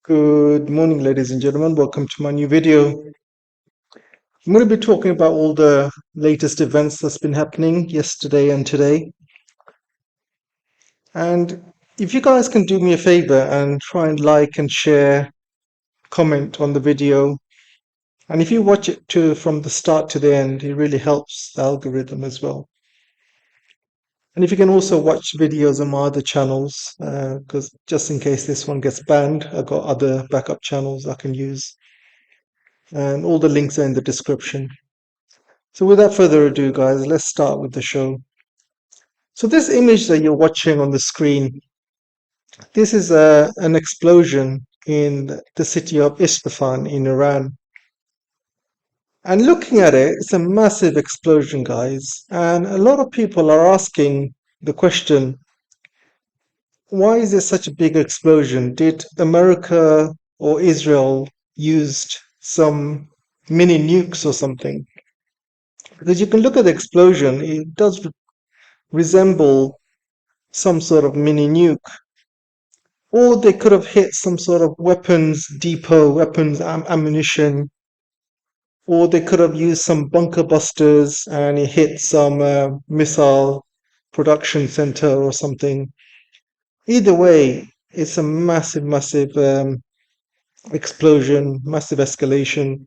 Good morning, ladies and gentlemen. Welcome to my new video. I'm going to be talking about all the latest events that's been happening yesterday and today. And if you guys can do me a favor and try and like and share, comment on the video. And if you watch it from the start to the end, it really helps the algorithm as well. And if you can also watch videos on my other channels, because just in case this one gets banned, I've got other backup channels I can use. And all the links are in the description. So without further ado, guys, let's start with the show. So this image that you're watching on the screen, this is an explosion in the city of Isfahan in Iran. And looking at it, it's a massive explosion, guys. And a lot of people are asking the question, why is there such a big explosion? Did America or Israel used some mini nukes or something? Because you can look at the explosion, it does resemble some sort of mini nuke, or they could have hit some sort of weapons depot, weapons ammunition, or they could have used some bunker busters and it hit some missile production center or something. Either way, it's a massive explosion, massive escalation.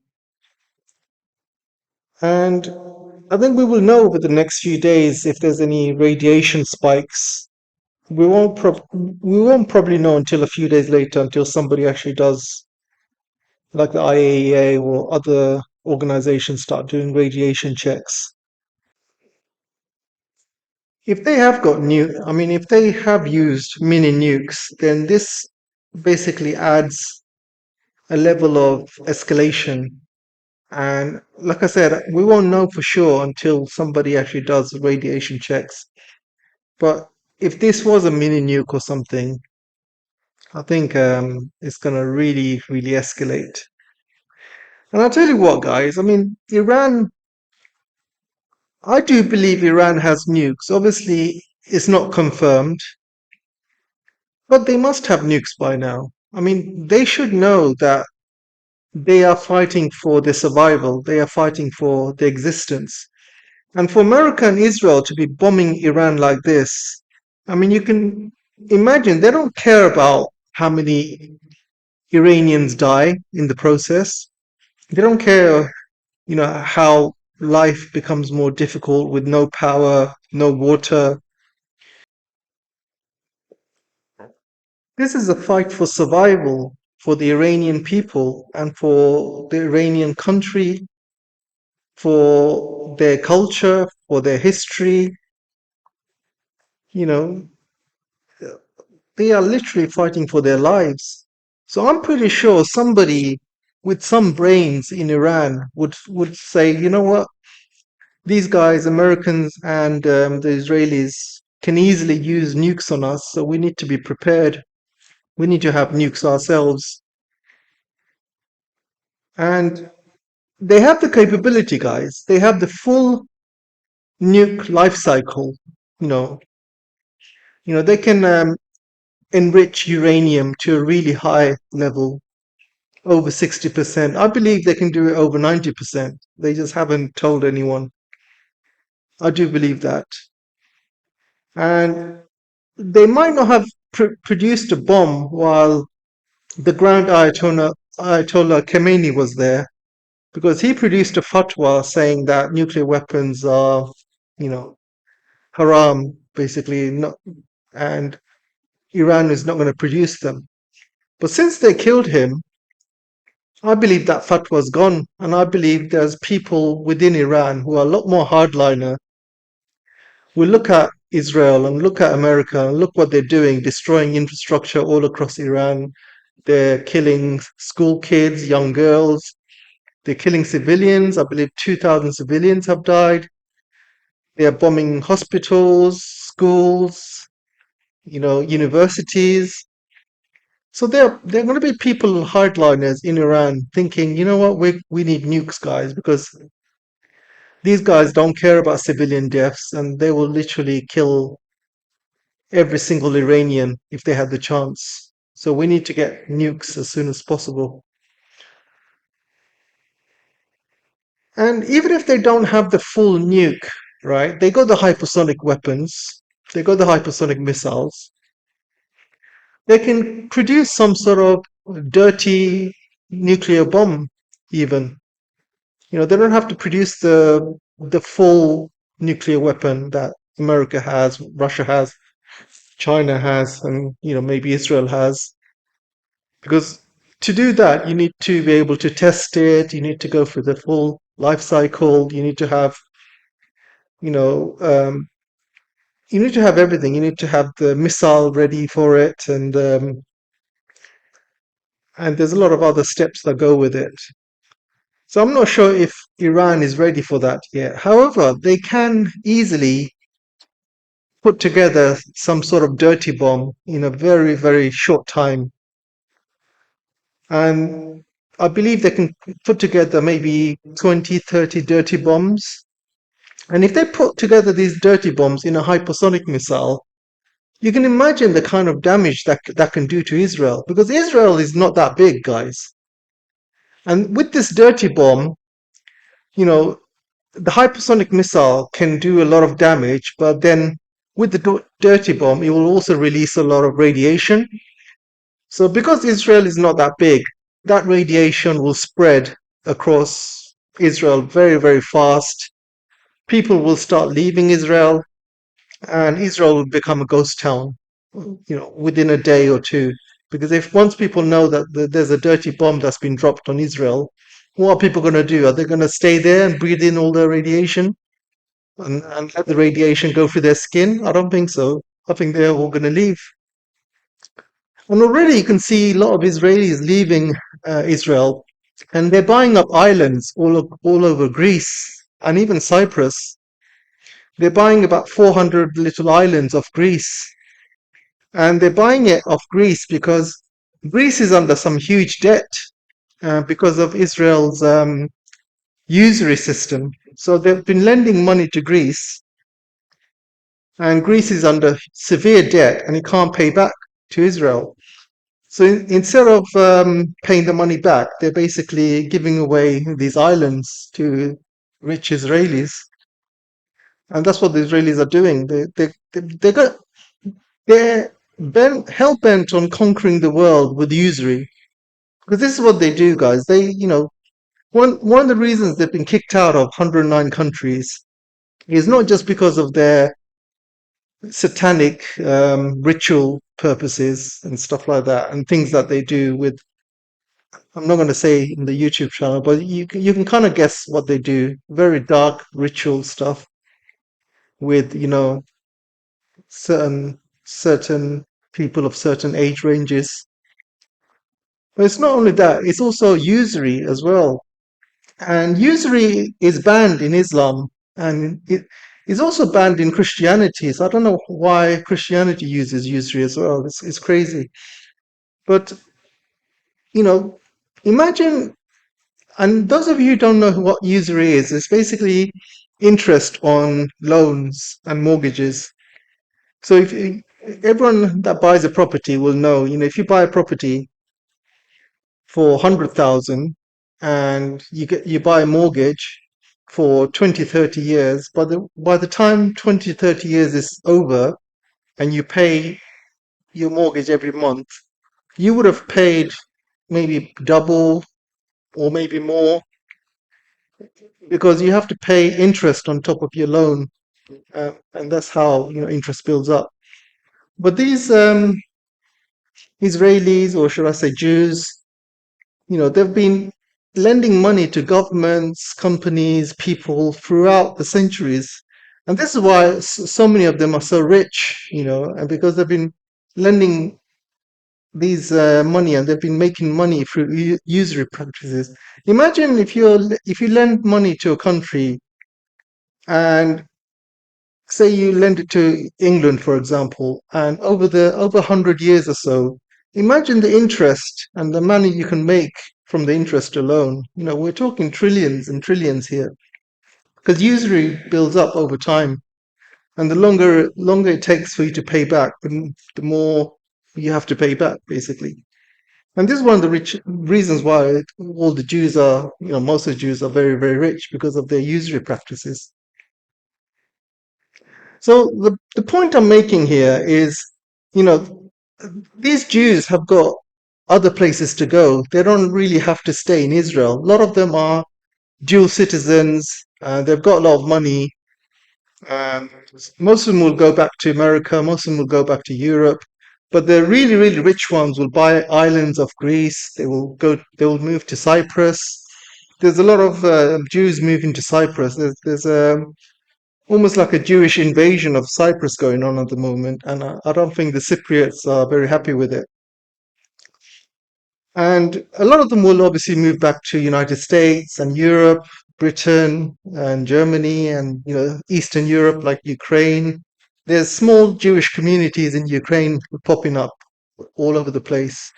And I think we will know over the next few days if there's any radiation spikes. We won't probably know until a few days later, until somebody actually does, like the IAEA or other organizations start doing radiation checks. If they have got if they have used mini nukes, then this basically adds a level of escalation. And like I said, we won't know for sure until somebody actually does radiation checks. But if this was a mini nuke or something, I think it's going to really escalate. And I'll tell you what, guys, I do believe Iran has nukes. Obviously, it's not confirmed, but they must have nukes by now. I mean, they should know that they are fighting for their survival, they are fighting for their existence. And for America and Israel to be bombing Iran like this, I mean, you can imagine they don't care about how many Iranians die in the process. They don't care, how life becomes more difficult with no power, no water. This is a fight for survival for the Iranian people and for the Iranian country, for their culture, for their history. You know, they are literally fighting for their lives. So I'm pretty sure somebody with some brains in Iran would say, you know what, these guys, Americans and the Israelis, can easily use nukes on us, so we need to be prepared. We need to have nukes ourselves. And they have the capability, guys. They have the full nuke life cycle. You know, they can enrich uranium to a really high level, over 60%. I believe they can do it over 90%. They just haven't told anyone. I do believe that. And they might not have produced a bomb while the Grand Ayatollah Khomeini was there, because he produced a fatwa saying that nuclear weapons are, you know, haram, basically, not, and Iran is not going to produce them. But since they killed him, I believe that fatwa is gone, and I believe there's people within Iran who are a lot more hardliner. We look at Israel and look at America and look what they're doing, destroying infrastructure all across Iran. They're killing school kids, young girls. They're killing civilians. I believe 2,000 civilians have died. They are bombing hospitals, schools, universities. So there are going to be people, hardliners in Iran, thinking, you know what, we need nukes, guys, because these guys don't care about civilian deaths, and they will literally kill every single Iranian if they had the chance. So we need to get nukes as soon as possible. And even if they don't have the full nuke, right? They got the hypersonic weapons, they got the hypersonic missiles. They can produce some sort of dirty nuclear bomb, even. They don't have to produce the full nuclear weapon that America has, Russia has, China has, and maybe Israel has. Because to do that, you need to be able to test it. You need to go through the full life cycle. You know, um, you need to have everything. You need to have the missile ready for it, and there's a lot of other steps that go with it. So I'm not sure if Iran is ready for that yet. However, they can easily put together some sort of dirty bomb in a very, very short time. And I believe they can put together maybe 20, 30 dirty bombs. And if they put together these dirty bombs in a hypersonic missile, you can imagine the kind of damage that can do to Israel. Because Israel is not that big, guys. And with this dirty bomb, you know, the hypersonic missile can do a lot of damage, but then with the dirty bomb, it will also release a lot of radiation. So because Israel is not that big, that radiation will spread across Israel very, very fast. People will start leaving Israel, and Israel will become a ghost town, within a day or two. Because if once people know that there's a dirty bomb that's been dropped on Israel, what are people going to do? Are they going to stay there and breathe in all the radiation and let the radiation go through their skin? I don't think so. I think they're all going to leave. And already you can see a lot of Israelis leaving Israel, and they're buying up islands all over Greece and even Cyprus. They're buying about 400 little islands of Greece, and they're buying it off Greece because Greece is under some huge debt because of Israel's usury system. So they've been lending money to Greece, and Greece is under severe debt and it can't pay back to Israel. So instead of paying the money back, they're basically giving away these islands to rich Israelis, and that's what the Israelis are doing. They're hell bent on conquering the world with usury, because this is what they do, guys. One of the reasons they've been kicked out of 109 countries is not just because of their satanic ritual purposes and stuff like that, and things that they do with. I'm not going to say in the YouTube channel, but you can kind of guess what they do. Very dark ritual stuff with certain people of certain age ranges. But it's not only that; it's also usury as well. And usury is banned in Islam, and it is also banned in Christianity. So I don't know why Christianity uses usury as well. It's crazy. But you know, imagine. And those of you who don't know what usury is, it's basically interest on loans and mortgages. So everyone that buys a property will know, if you buy a property for 100,000 and you buy a mortgage for 20, 30 years, by the time 20, 30 years is over and you pay your mortgage every month, you would have paid maybe double or maybe more, because you have to pay interest on top of your loan, and that's how interest builds up. But these Israelis, or should I say Jews, they've been lending money to governments, companies, people throughout the centuries, and this is why so many of them are so rich, and because they've been lending these money, and they've been making money through usury practices. Imagine if you lend money to a country, and say you lend it to England, for example, and over 100 years or so, imagine the interest and the money you can make from the interest alone. We're talking trillions and trillions here, because usury builds up over time, and the longer it takes for you to pay back, the more you have to pay back, basically. And this is one of the reasons why all the Jews are, most of the Jews are very, very rich because of their usury practices. So the point I'm making here is, you know, these Jews have got other places to go. They don't really have to stay in Israel. A lot of them are dual citizens. They've got a lot of money. Um, Most of them will go back to America. Most of them will go back to Europe. But the really, really rich ones will buy islands of Greece. They will go. They will move to Cyprus. There's a lot of Jews moving to Cyprus. There's almost like a Jewish invasion of Cyprus going on at the moment, and I don't think the Cypriots are very happy with it. And a lot of them will obviously move back to United States and Europe, Britain and Germany, and Eastern Europe like Ukraine. There's small Jewish communities in Ukraine popping up all over the place.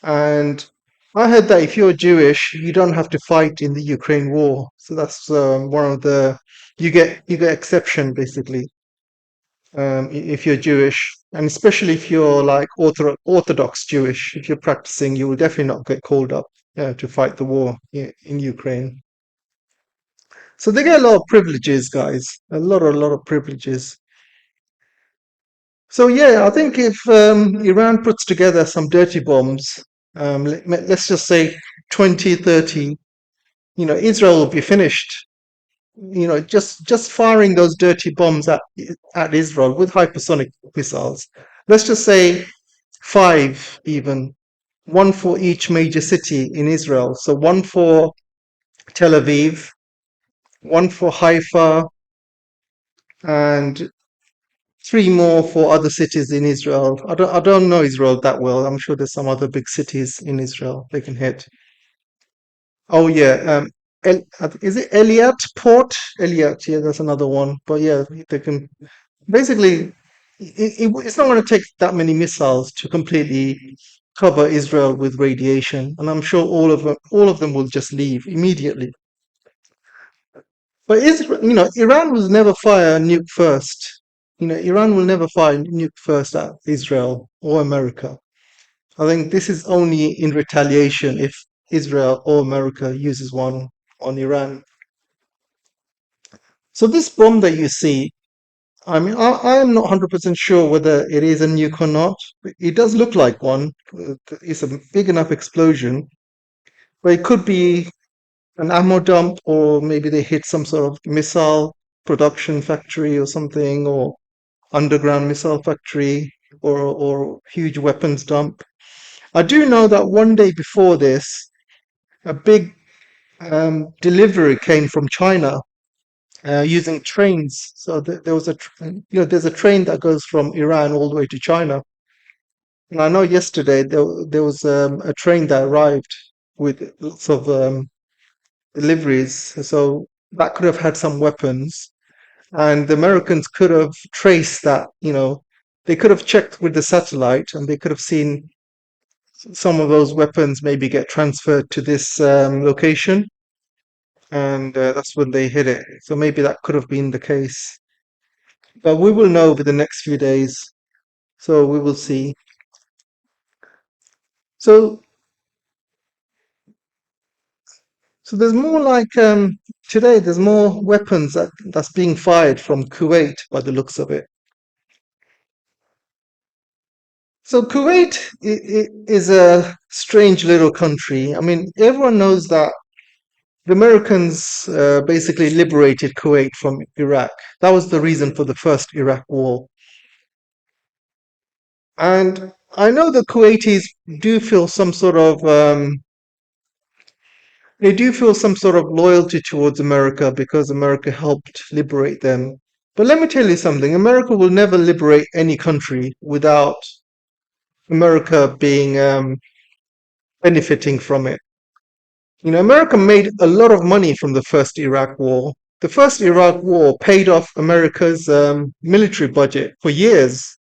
And I heard that if you're Jewish, you don't have to fight in the Ukraine war. So that's one of the you get exception basically if you're Jewish, and especially if you're like Orthodox Jewish. If you're practicing, you will definitely not get called up to fight the war in Ukraine. So they get a lot of privileges, guys. A lot of privileges. So yeah, I think if Iran puts together some dirty bombs, let's just say 20, 30, Israel will be finished. Just firing those dirty bombs at Israel with hypersonic missiles. Let's just say five, even one for each major city in Israel. So one for Tel Aviv, one for Haifa, and three more for other cities in Israel. I don't know Israel that well. I'm sure there's some other big cities in Israel they can hit. Oh yeah, is it Eliat Port? Eliat, yeah, that's another one. But yeah, they can basically. It's not going to take that many missiles to completely cover Israel with radiation, and I'm sure all of them will just leave immediately. But Israel, Iran will never fire a nuke first. Iran will never fire a nuke first at Israel or America. I think this is only in retaliation if Israel or America uses one on Iran. So this bomb that you see, I mean, I am not 100% sure whether it is a nuke or not. It does look like one. It's a big enough explosion, but it could be an ammo dump, or maybe they hit some sort of missile production factory or something, or underground missile factory, or huge weapons dump. I do know that one day before this, a big delivery came from China using trains. So there was there's a train that goes from Iran all the way to China. And I know yesterday there was a train that arrived with lots of deliveries. So that could have had some weapons, and the Americans could have traced that. They could have checked with the satellite, and they could have seen some of those weapons maybe get transferred to this location, and that's when they hit it. So maybe that could have been the case. But we will know over the next few days. So we will see. So so there's more like today. There's more weapons that's being fired from Kuwait by the looks of it. So Kuwait is a strange little country. I mean, everyone knows that the Americans basically liberated Kuwait from Iraq. That was the reason for the first Iraq war. And I know the Kuwaitis do feel some sort of they do feel some sort of loyalty towards America because America helped liberate them. But let me tell you something: America will never liberate any country without America being benefiting from it. America made a lot of money from the first Iraq war. The first Iraq war paid off America's military budget for years.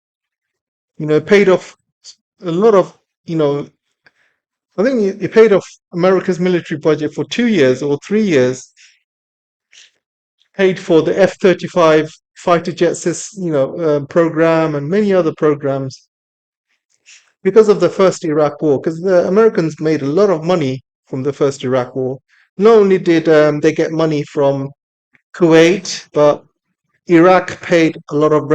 Paid off a lot of, you know, I think it paid off America's military budget for 2 years or 3 years, paid for the F-35 fighter jet program and many other programs. because of the first Iraq War, because the Americans made a lot of money from the first Iraq War. Not only did they get money from Kuwait, but Iraq paid a lot of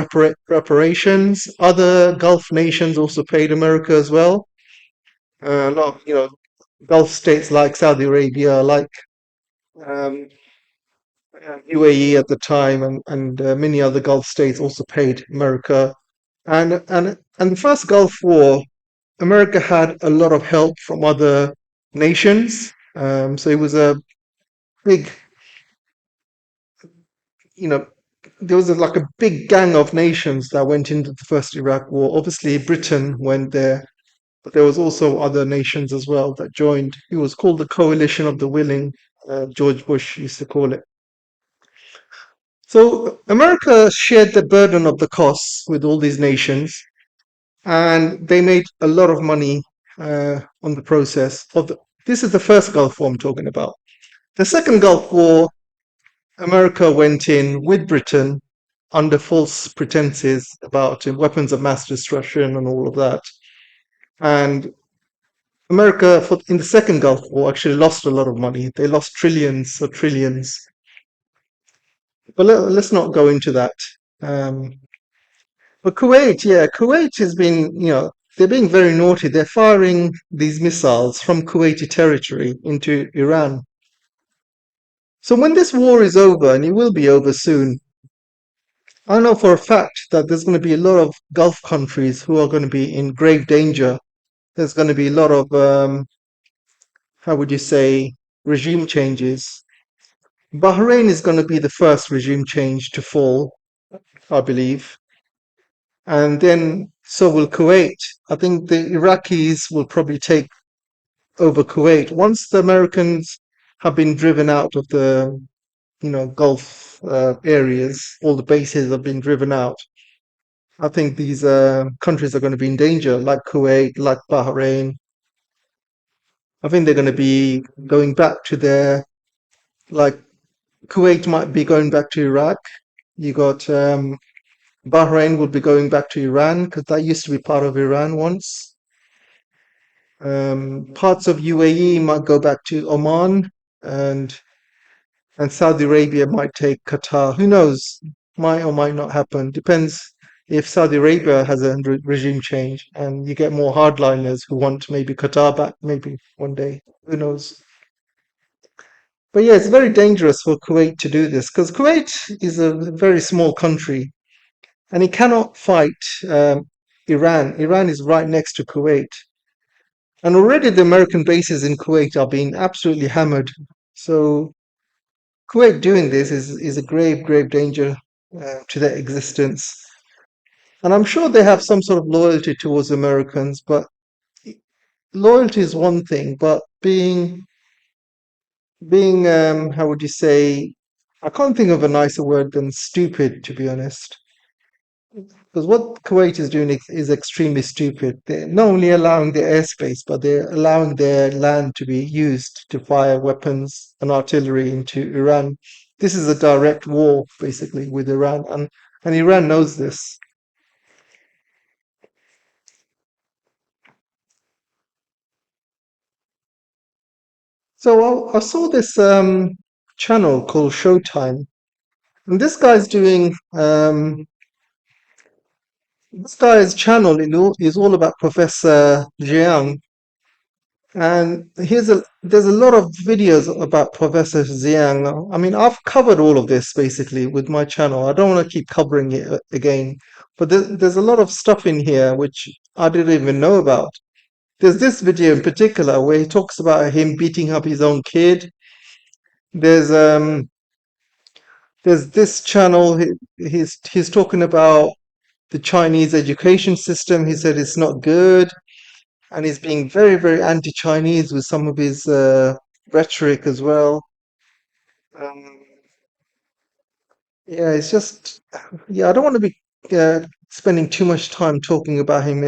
reparations. Other Gulf nations also paid America as well. A lot of, Gulf states like Saudi Arabia, like um, UAE at the time, and many other Gulf states also paid America. And the first Gulf War, America had a lot of help from other nations. So it was a big, you know, there was like a big gang of nations that went into the first Iraq War. Obviously, Britain went there, but there was also other nations as well that joined. It was called the Coalition of the Willing. George Bush used to call it. So America shared the burden of the costs with all these nations, and they made a lot of money on the process of this is the first Gulf War I'm talking about. The second Gulf War, America went in with Britain under false pretenses about weapons of mass destruction and all of that. And America, in the second Gulf War, actually lost a lot of money. They lost trillions or trillions. But let's not go into that. Um, but Kuwait, yeah, Kuwait has been, they're being very naughty. They're firing these missiles from Kuwaiti territory into Iran. So when this war is over, and it will be over soon, I know for a fact that there's going to be a lot of Gulf countries who are going to be in grave danger. There's going to be a lot of, how would you say, regime changes. Bahrain is going to be the first regime change to fall, I believe. And then so will Kuwait. I think the Iraqis will probably take over Kuwait once the Americans have been driven out of the, Gulf areas. All the bases have been driven out. I think these countries are going to be in danger, like Kuwait, like Bahrain. I think they're going to be going back to their, like Kuwait might be going back to Iraq. You got Bahrain will be going back to Iran because that used to be part of Iran once. Parts of UAE might go back to Oman, and Saudi Arabia might take Qatar. Who knows? Might or might not happen. Depends if Saudi Arabia has a regime change and you get more hardliners who want maybe Qatar back, maybe one day. Who knows? But yeah, it's very dangerous for Kuwait to do this because Kuwait is a very small country and it cannot fight Iran. Iran is right next to Kuwait. And already the American bases in Kuwait are being absolutely hammered. So Kuwait doing this is a grave, grave danger to their existence. And I'm sure they have some sort of loyalty towards Americans, but loyalty is one thing, but being how would you say, I can't think of a nicer word than stupid, to be honest. Because what Kuwait is doing is extremely stupid. They're not only allowing their airspace, but they're allowing their land to be used to fire weapons and artillery into Iran. This is a direct war, basically, with Iran, and Iran knows this. So I saw this channel called Showtime, and this guy's channel is all about Professor Xiang. And there's a lot of videos about Professor Xiang. I mean, I've covered all of this basically with my channel. I don't want to keep covering it again, but there's a lot of stuff in here which I didn't even know about. There's this video in particular where he talks about him beating up his own kid. There's um there's this channel he's talking about the Chinese education system. He said it's not good, and he's being very, very anti-Chinese with some of his rhetoric as well. Um, yeah, it's just, yeah, I don't want to be spending too much time talking about him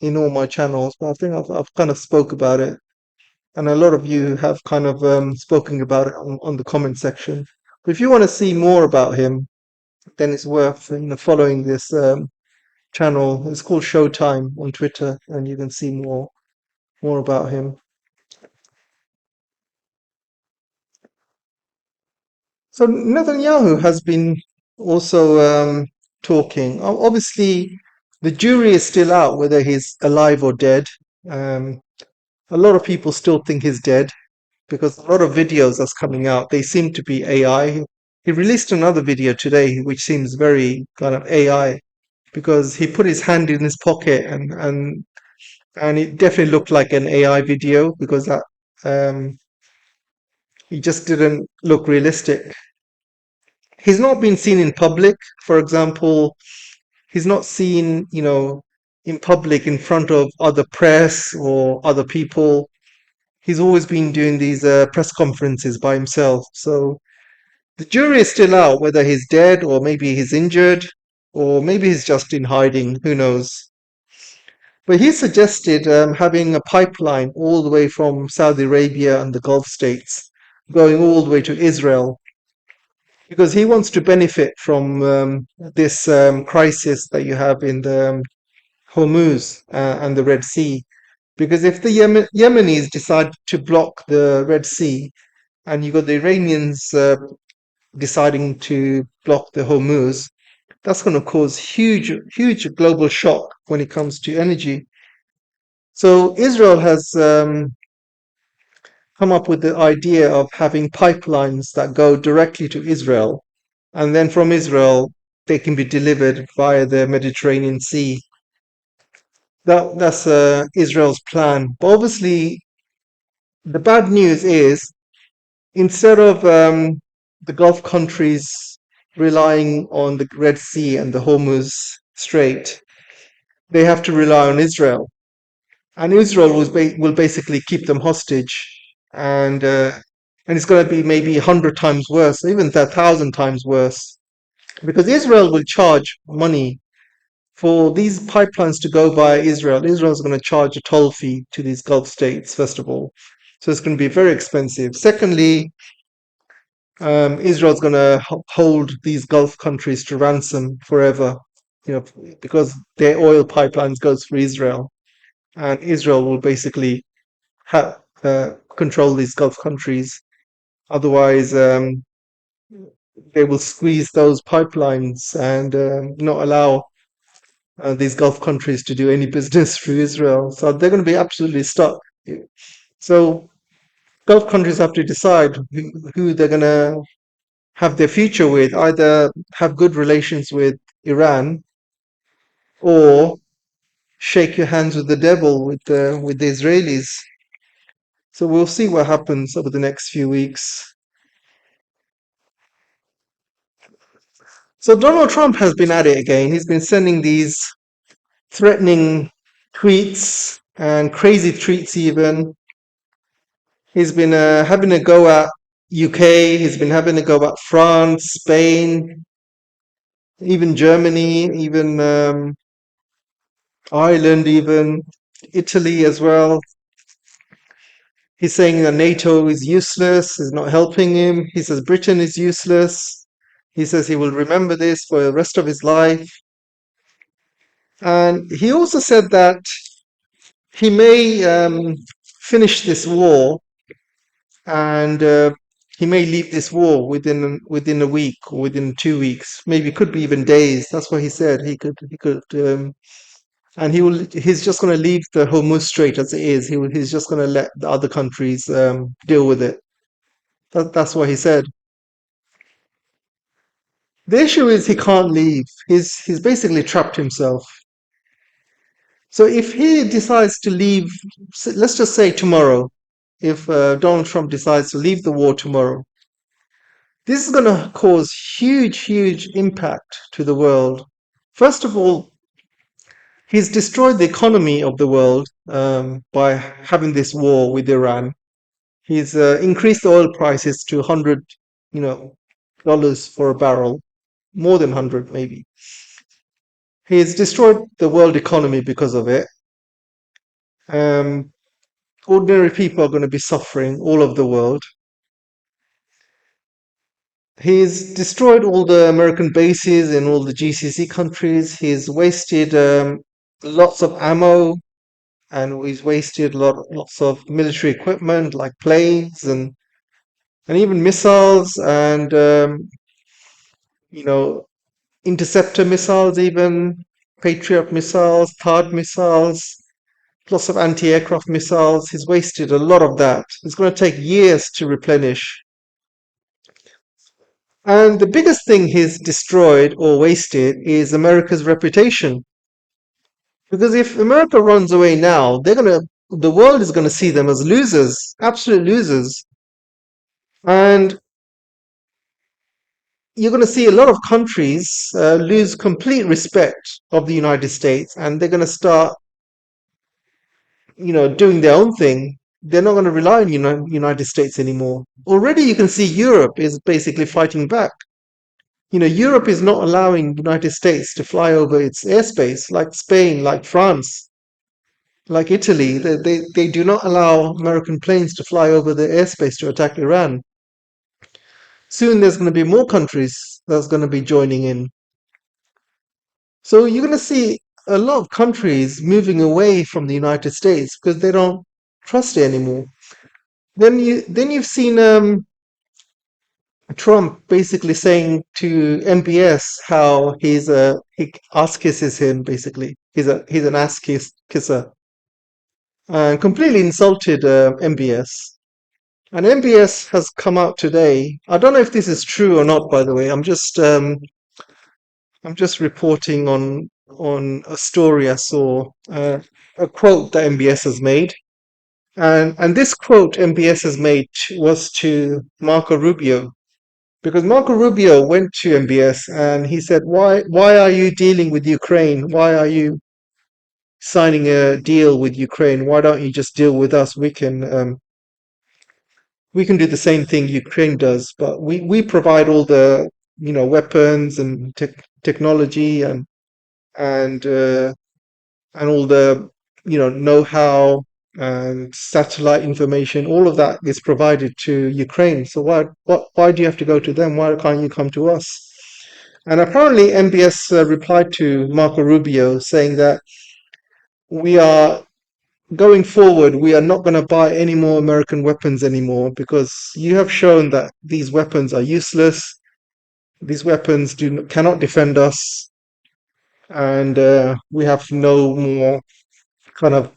in all my channels, but I think I've kind of spoke about it, and a lot of you have kind of spoken about it on the comment section. But if you want to see more about him, then it's worth following this channel. It's called Showtime on Twitter, and you can see more about him. So Netanyahu has been also talking. Obviously, the jury is still out whether he's alive or dead. Um, a lot of people still think he's dead because a lot of videos that's coming out, they seem to be AI. He released another video today which seems very kind of AI because he put his hand in his pocket and it definitely looked like an AI video because that he just didn't look realistic. He's not been seen in public. For example, he's not seen, in public in front of other press or other people. He's always been doing these press conferences by himself. So the jury is still out whether he's dead or maybe he's injured or maybe he's just in hiding. Who knows? But he suggested having a pipeline all the way from Saudi Arabia and the Gulf states going all the way to Israel because he wants to benefit from this crisis that you have in the Hormuz and the Red Sea. Because if the Yemenis decide to block the Red Sea, and you got the Iranians deciding to block the Hormuz, that's going to cause huge global shock when it comes to energy. So Israel has come up with the idea of having pipelines that go directly to Israel, and then from Israel they can be delivered via the Mediterranean Sea. That's Israel's plan. But obviously, the bad news is instead of the Gulf countries relying on the Red Sea and the Hormuz Strait, they have to rely on Israel, and Israel will basically keep them hostage, and uh, and it's going to be maybe 100 times worse, even 1,000 times worse, because Israel will charge money for these pipelines to go via Israel. Israel's going to charge a toll fee to these Gulf states, first of all. So it's going to be very expensive. Secondly, Israel's going to hold these Gulf countries to ransom forever, because their oil pipelines goes through Israel, and Israel will basically control these Gulf countries. Otherwise, they will squeeze those pipelines and not allow these Gulf countries to do any business through Israel. So they're going to be absolutely stuck. So Gulf countries have to decide who they're going to have their future with, either have good relations with Iran or shake your hands with the devil with the Israelis. So we'll see what happens over the next few weeks. So Donald Trump has been at it again. He's been sending these threatening tweets and crazy tweets even. He's been having a go at UK. He's been having a go at France, Spain, even Germany, even Ireland, even Italy as well. He's saying that NATO is useless, is not helping him. He says Britain is useless. He says he will remember this for the rest of his life. And he also said that he may finish this war and he may leave this war within a week or within 2 weeks, maybe it could be even days. That's what he said. He could, and he's just going to leave the Hormuz Strait as it is. He's just going to let the other countries deal with it. That's what he said. The issue is he can't leave. He's basically trapped himself. So if he decides to leave, let's just say tomorrow, if Donald Trump decides to leave the war tomorrow, this is going to cause huge impact to the world. First of all, he's destroyed the economy of the world by having this war with Iran. He's increased the oil prices to 100, dollars for a barrel, more than 100 maybe. He's destroyed the world economy because of it. Um, Ordinary people are going to be suffering all over the world. He's destroyed all the American bases in all the GCC countries. He's wasted lots of ammo, and he's wasted lots of military equipment like planes and even missiles and you know interceptor missiles, even Patriot missiles, THAAD missiles, lots of anti-aircraft missiles. He's wasted a lot of that. It's going to take years to replenish. And the biggest thing he's destroyed or wasted is America's reputation. Because if America runs away now, the world is going to see them as losers, absolute losers. And you're going to see a lot of countries lose complete respect of the United States, and they're going to start, doing their own thing. They're not going to rely on United States anymore. Already, you can see Europe is basically fighting back. Europe is not allowing United States to fly over its airspace, like Spain, like France, like Italy. They do not allow American planes to fly over their airspace to attack Iran. Soon, there's going to be more countries that's going to be joining in. So you're going to see a lot of countries moving away from the United States because they don't trust it anymore. Then you've seen Trump basically saying to MBS how he ass kisses him. Basically, he's an kisser, and completely insulted MBS. And MBS has come out today. I don't know if this is true or not. By the way, I'm just reporting on a story I saw, a quote that MBS has made, and this quote MBS has made was to Marco Rubio, because Marco Rubio went to MBS and he said, "Why are you dealing with Ukraine? Why are you signing a deal with Ukraine? Why don't you just deal with us? We can do the same thing Ukraine does, but we provide all the weapons and technology and and all the know-how and satellite information. All of that is provided to Ukraine. So why do you have to go to them? Why can't you come to us?" And apparently MBS replied to Marco Rubio saying that we are going forward, we are not going to buy any more American weapons anymore because you have shown that these weapons are useless. These weapons cannot defend us, and we have no more kind of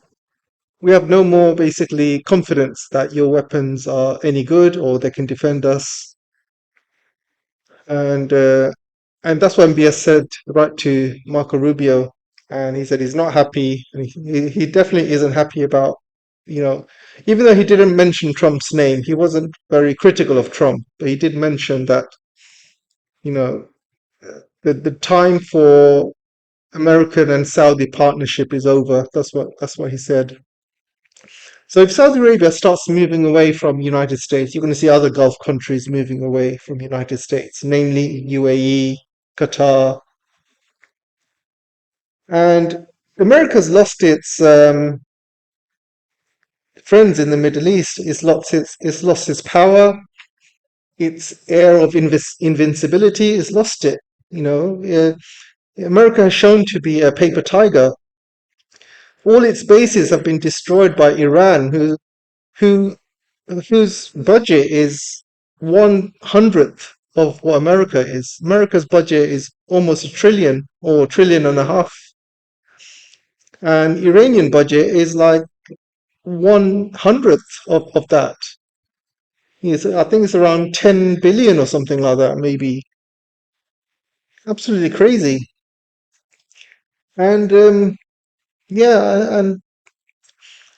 we have no more basically confidence that your weapons are any good or they can defend us. And that's what MBS said right to Marco Rubio, and he said he's not happy, and he definitely isn't happy about, you know, even though he didn't mention Trump's name, he wasn't very critical of Trump, but he did mention that, you know, the time for American and Saudi partnership is over. That's what he said. So if Saudi Arabia starts moving away from United States, you're going to see other Gulf countries moving away from United States, namely UAE, Qatar, and America's lost its friends in the Middle East. It's lost its power, its air of invincibility. It's lost it. America has shown to be a paper tiger. All its bases have been destroyed by Iran, who whose budget is 1/100th of what America is. America's budget is almost a trillion or a trillion and a half, and Iranian budget is like 1/100th of that. Yes, I think it's around 10 billion or something like that, maybe. Absolutely crazy. And yeah,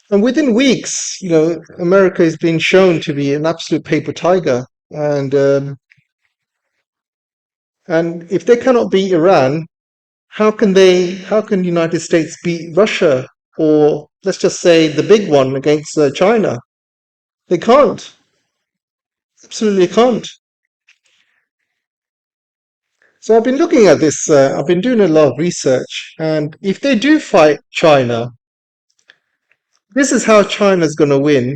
and within weeks, America is being shown to be an absolute paper tiger. And if they cannot beat Iran, how can United States beat Russia, or let's just say the big one against China? They can't. Absolutely can't. So I've been looking at this. I've been doing a lot of research, and if they do fight China, this is how China's going to win.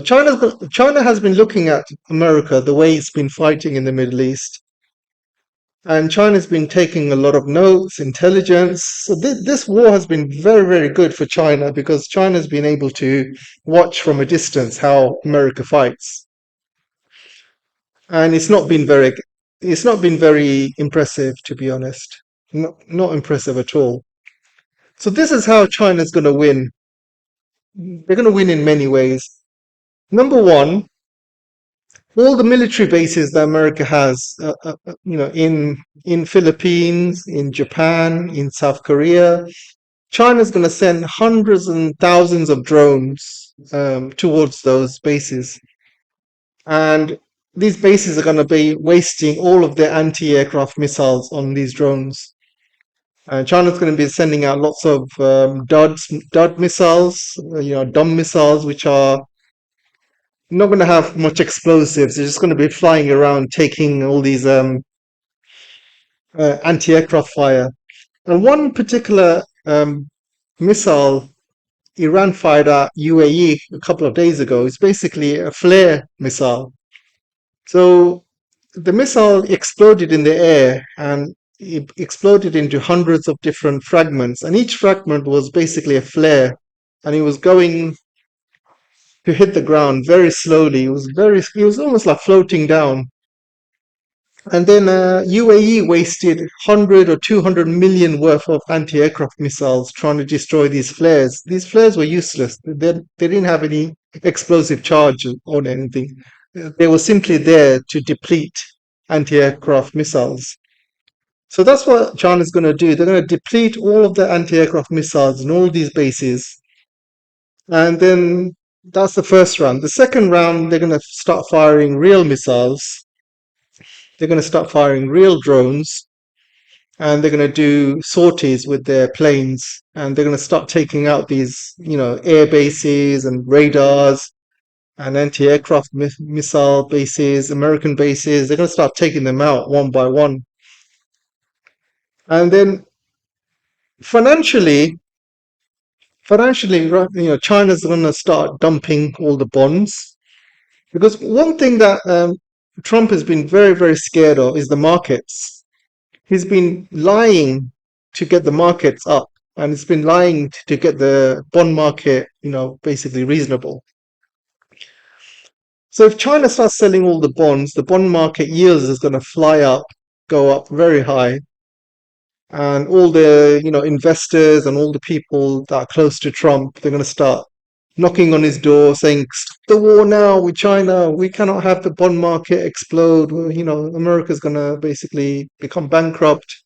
China has been looking at America, the way it's been fighting in the Middle East, and China's been taking a lot of notes, intelligence. So this war has been very, very good for China because China's been able to watch from a distance how America fights, and it's not been very impressive, to be honest. Not impressive at all. So this is how China's going to win. They're going to win in many ways. Number one, all the military bases that America has, in Philippines, in Japan, in South Korea, China's going to send hundreds and thousands of drones towards those bases, and these bases are going to be wasting all of their anti-aircraft missiles on these drones. China's going to be sending out lots of dud missiles, dumb missiles, which are not going to have much explosives. They're just going to be flying around, taking all these anti-aircraft fire. And one particular missile Iran fired at UAE a couple of days ago is basically a flare missile. So the missile exploded in the air, and it exploded into hundreds of different fragments, and each fragment was basically a flare, and it was going to hit the ground very slowly. It was almost like floating down. And then UAE wasted 100 or 200 million worth of anti-aircraft missiles trying to destroy these flares. These flares were useless. They didn't have any explosive charge or anything. They were simply there to deplete anti-aircraft missiles. So that's what China's going to do. They're going to deplete all of the anti-aircraft missiles in all these bases. And then that's the first round. The second round, they're going to start firing real missiles. They're going to start firing real drones, and they're going to do sorties with their planes, and they're going to start taking out these, air bases and radars and anti-aircraft missile bases, American bases. They're going to start taking them out one by one. And then financially, China's going to start dumping all the bonds, because one thing that Trump has been very, very scared of is the markets. He's been lying to get the markets up, and he's been lying to get the bond market, basically reasonable. So if China starts selling all the bonds, the bond market yields is going to fly up, go up very high, and all the investors and all the people that are close to Trump, they're going to start knocking on his door saying, "Stop the war now with China. We cannot have the bond market explode. America's going to basically become bankrupt.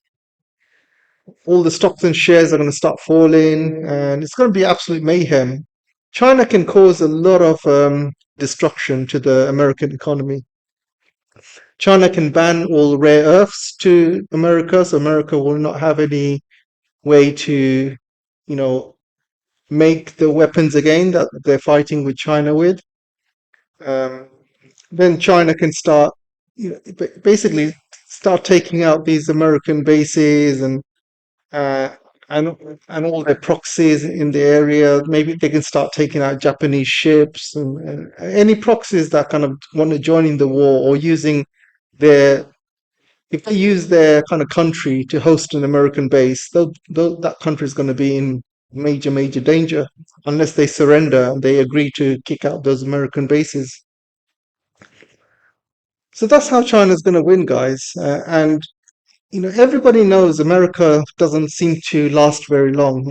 All the stocks and shares are going to start falling, and it's going to be absolute mayhem." China can cause a lot of destruction to the American economy. China can ban all rare earths to America, so America will not have any way to, you know, make the weapons again that they're fighting with China with. Um, then China can start, basically start taking out these American bases uh, and and all their proxies in the area. Maybe they can start taking out Japanese ships and any proxies that kind of want to join in the war or using their if they use their kind of country to host an American base, that country is going to be in major, major danger unless they surrender and they agree to kick out those American bases. So that's how China's going to win, guys. And everybody knows America doesn't seem to last very long.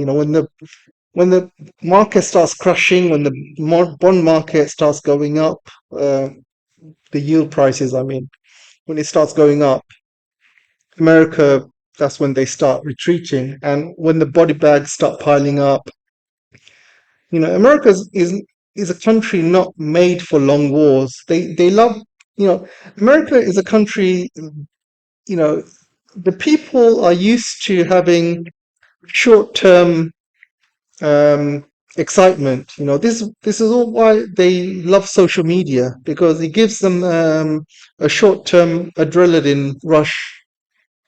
When the market starts crashing, when the bond market starts going up, the yield prices, I mean, when it starts going up, America, that's when they start retreating. And when the body bags start piling up, America is a country not made for long wars. They love, America is a country, you know, the people are used to having short-term excitement. This is all why they love social media, because it gives them a short-term adrenaline rush.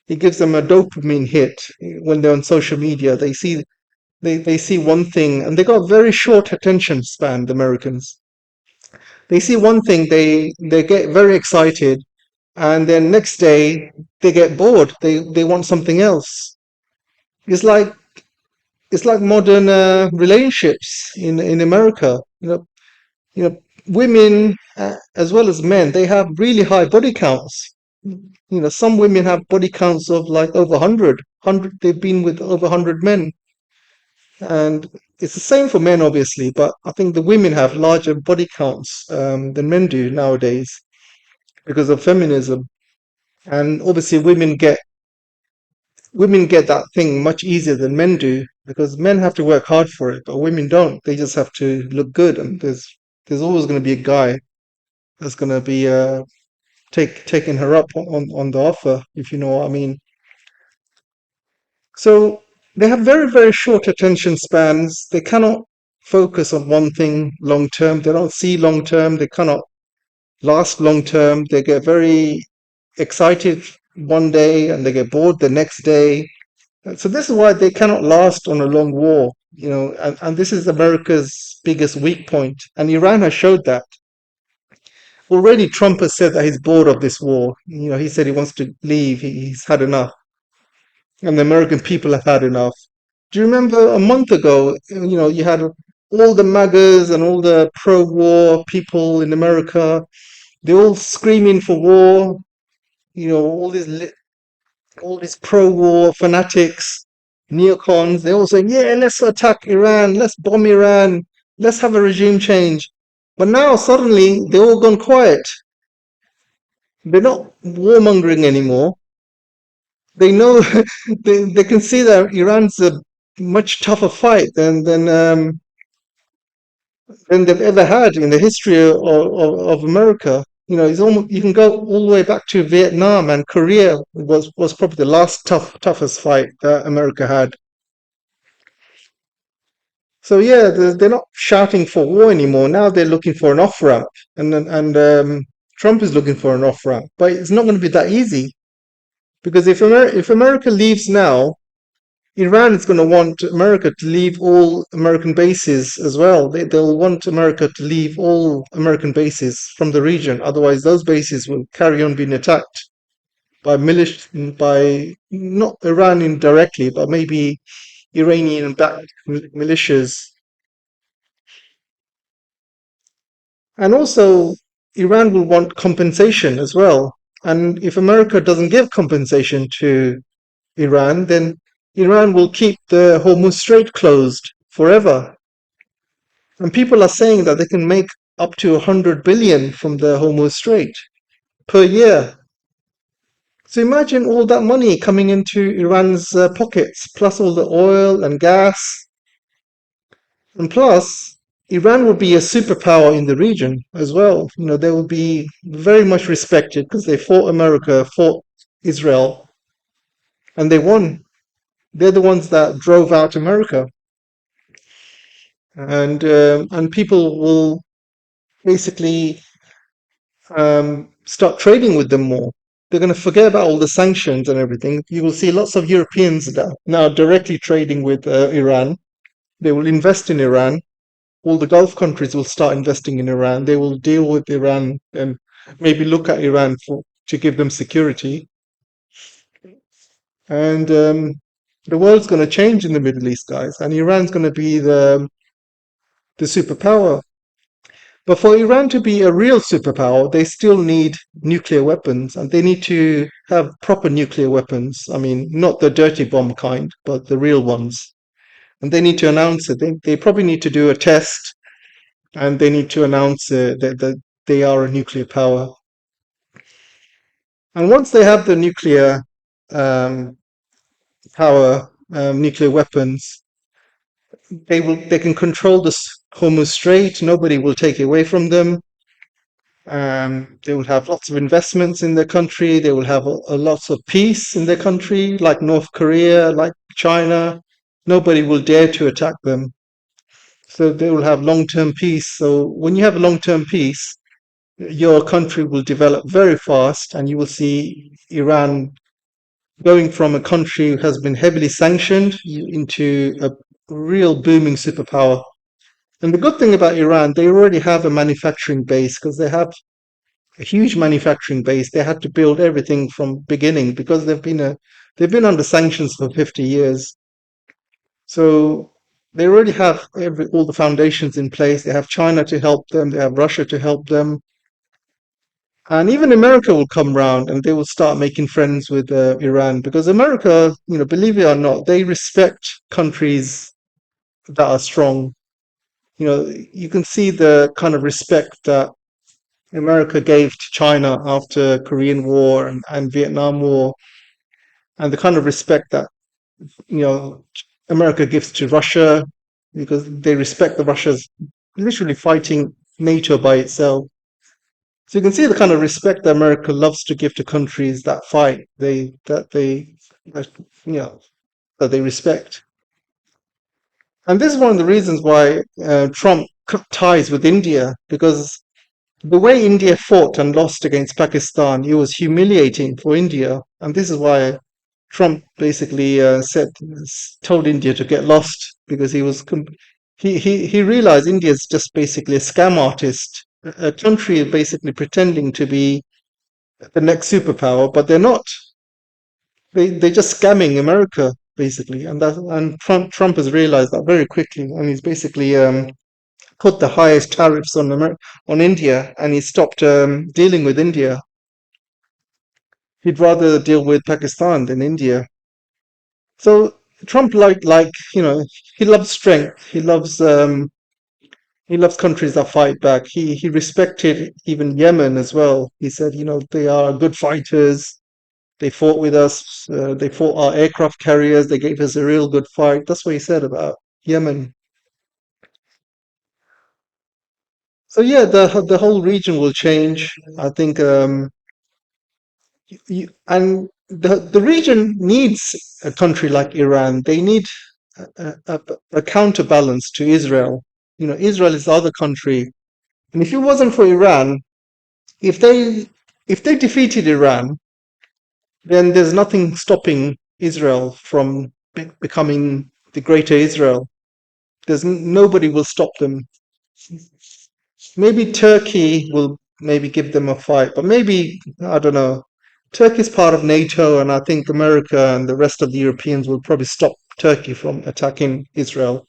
It gives them a dopamine hit when they're on social media. They see one thing, and they got a very short attention span, the Americans. They see one thing, they get very excited, and then next day they get bored. They want something else. It's like it's like modern relationships in America. Women as well as men, they have really high body counts. Some women have body counts of like over 100. They've been with over 100 men. And it's the same for men, obviously, but I think the women have larger body counts than men do nowadays because of feminism. And obviously, women get that thing much easier than men do because men have to work hard for it, but women don't. They just have to look good, and there's always going to be a guy that's going to be taking her up on the offer, if you know what I mean. So they have very, very short attention spans. They cannot focus on one thing long term. They don't see long term. They cannot last long term. They get very excited one day and they get bored the next day. So this is why they cannot last on a long war, and this is America's biggest weak point. And Iran has showed that. Already Trump has said that he's bored of this war. He said he wants to leave. He's had enough. And the American people have had enough. Do you remember a month ago, you had all the MAGAs and all the pro-war people in America, they're all screaming for war, all these pro-war fanatics, neocons, they all saying, yeah, let's attack Iran, let's bomb Iran, let's have a regime change. But now suddenly they're all gone quiet. They're not warmongering anymore. They know they can see that Iran's a much tougher fight than they've ever had in the history of America. It's almost, you can go all the way back to Vietnam, and Korea was probably the last toughest fight that America had. So yeah, they're not shouting for war anymore. Now they're looking for an off ramp, and Trump is looking for an off ramp, but it's not going to be that easy because if America leaves now, Iran is going to want America to leave all American bases as well. They'll want America to leave all American bases from the region. Otherwise, those bases will carry on being attacked by not Iranian directly, but maybe Iranian-backed militias. And also, Iran will want compensation as well. And if America doesn't give compensation to Iran, then Iran will keep the Hormuz Strait closed forever. And people are saying that they can make up to 100 billion from the Hormuz Strait per year. So imagine all that money coming into Iran's pockets, plus all the oil and gas. And plus, Iran will be a superpower in the region as well. They will be very much respected because they fought America, fought Israel, and they won. They're the ones that drove out America. And people will basically start trading with them more. They're going to forget about all the sanctions and everything. You will see lots of Europeans now directly trading with Iran. They will invest in Iran. All the Gulf countries will start investing in Iran. They will deal with Iran and maybe look at Iran to give them security. And the world's going to change in the Middle East, guys. And Iran's going to be the superpower. But for Iran to be a real superpower, they still need nuclear weapons, and they need to have proper nuclear weapons. I mean, not the dirty bomb kind, but the real ones. And they need to announce it. They probably need to do a test, and they need to announce that they are a nuclear power. And once they have the nuclear um, power, nuclear weapons, they can control the Hormuz Strait. Nobody will take it away from them. They will have lots of investments in their country. They will have a lots of peace in their country, like North Korea, like China. Nobody will dare to attack them. So they will have long-term peace. So when you have long-term peace, your country will develop very fast, and you will see Iran going from a country who has been heavily sanctioned into a real booming superpower. And the good thing about Iran, they already have a manufacturing base because they have a huge manufacturing base. They had to build everything from beginning because they've been under sanctions for 50 years. So they already have all the foundations in place. They have China to help them. They have Russia to help them. And even America will come round and they will start making friends with Iran because America, believe it or not, they respect countries that are strong. You can see the kind of respect that America gave to China after Korean War and Vietnam War, and the kind of respect that you know America gives to Russia because they respect the Russia's literally fighting NATO by itself. So you can see the kind of respect that America loves to give to countries that fight. That, you know that they respect, and this is one of the reasons why Trump cut ties with India because the way India fought and lost against Pakistan, it was humiliating for India, and this is why Trump basically told India to get lost because he realized India is just basically a scam artist, a country basically pretending to be the next superpower, but they're not. They're just scamming America basically, and Trump has realized that very quickly, and he's basically put the highest tariffs on India, and he stopped dealing with India. He'd rather deal with Pakistan than India. So Trump, he loves strength. He loves countries that fight back. He respected even Yemen as well. He said, they are good fighters. They fought with us. They fought our aircraft carriers. They gave us a real good fight. That's what he said about Yemen. So yeah, the whole region will change. I think, and the region needs a country like Iran. They need a counterbalance to Israel. Israel is the other country, and if it wasn't for Iran, if they if they defeated Iran, then there's nothing stopping Israel from becoming the greater Israel. Nobody will stop them. Maybe Turkey will maybe give them a fight, but maybe, I don't know. Turkey's part of NATO, and I think America and the rest of the Europeans will probably stop Turkey from attacking Israel.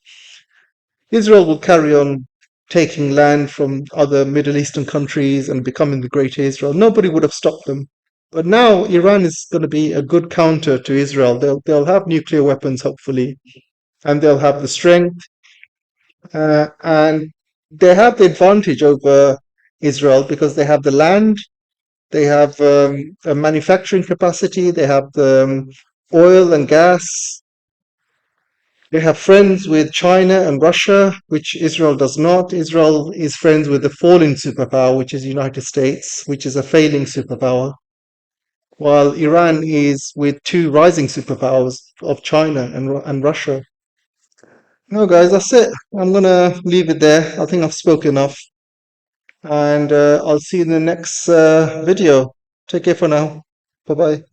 Israel will carry on taking land from other Middle Eastern countries and becoming the great Israel. Nobody would have stopped them. But now Iran is going to be a good counter to Israel. They'll have nuclear weapons, hopefully, and they'll have the strength, and they have the advantage over Israel because they have the land, they have a manufacturing capacity, they have the oil and gas. They have friends with China and Russia, which Israel does not. Israel is friends with the falling superpower, which is the United States, which is a failing superpower, while Iran is with two rising superpowers of China and Russia. No, guys, that's it. I'm gonna leave it there. I think I've spoken enough, and I'll see you in the next video. Take care for now. Bye bye.